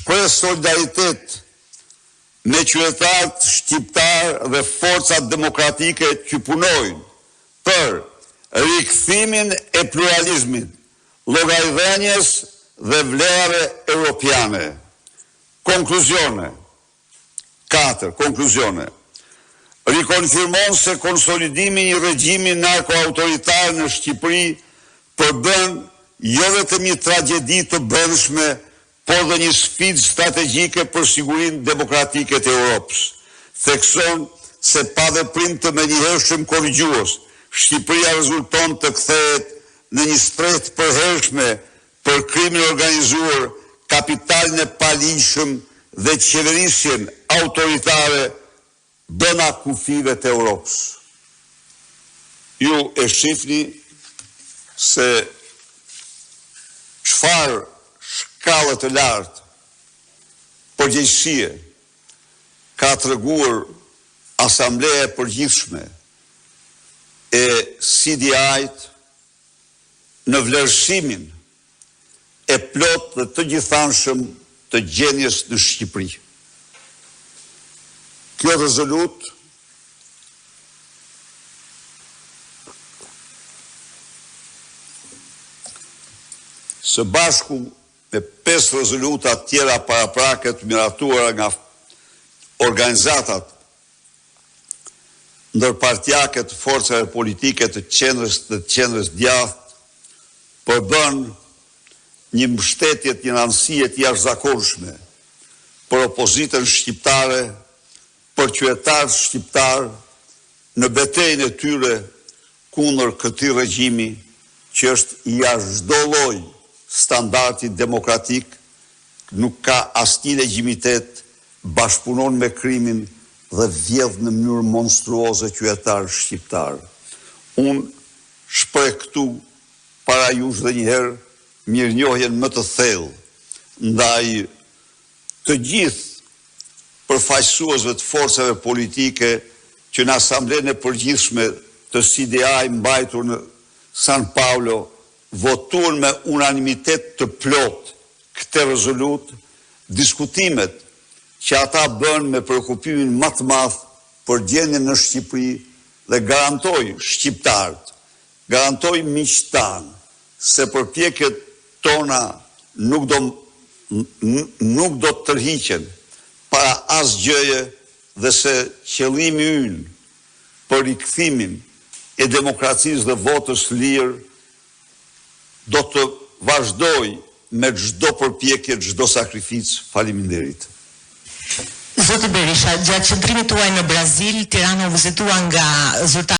shpreh solidaritet me qytetarët shqiptar dhe forcat demokratike që punojnë për rikthimin e pluralizmit, llogaridhënies dhe vlerave europiane. Konkluzione. 4. Konkluzione. Rikonfirmon se konsolidimi i regjimit narko-autoritar në Shqipëri përbën jo vetëm një tragjedi të brendshme, por dhe një sfidë strategjike për sigurinë demokratike të Europës. Thekson se pa veprim të menjëhershëm korrigjues, Shqipëria rezulton të kthehet në një stret përhershme për krimin organizuar, kapitalin e paligjshëm dhe qeverisjen autoritare brenda kufive të Europës. Ju e shifni se çfarë shkallë të lartë përgjegjësie ka treguar Asambleja e Përgjithshme e CDI-t në vlerësimin e plot dhe të gjithanshëm të gjendjes në Shqipëri. Kjo rezolut së bashku me 5 rezoluta tjera paraprake të miratuara nga organizatat ndërpartjake të forcave politike të qendrës djathtë përbën një mbështetje të një anësie të jashtëzakonshme për opozitën shqiptare, për qytetarët shqiptar në betejën e tyre kundër këtij regjimi që është i jashtë çdo lloji standardi demokratik, nuk ka asnjë legjitimitet, bashkëpunon me krimin dhe vjedh në mënyrë monstruoze qytetarë shqiptarë. Unë shpreh këtu para jush dhe njëherë mirënjohjen më të thellë ndaj të gjithë përfaqësuesve të forcave politike që në Asamblenë e Përgjithshme të CDI mbajtur në San Paulo votuan me unanimitet të plot këtë rezolut, diskutimet që ata bën me preokupimin më të madh për gjendjen në Shqipëri dhe garantoj shqiptarët, garantoj miqtë tanë se përpjekjet tona nuk do të tërhiqen para asgjëje dhe se qëllimi ynë për rikthimin e demokracisë dhe votës lirë do të vazhdoj me çdo përpjekje, çdo sakrificë. Faleminderit. Zoti Berisha, gjatë qëndrimit tuaj në Brazil, Tirana u vizitua nga zyrtarë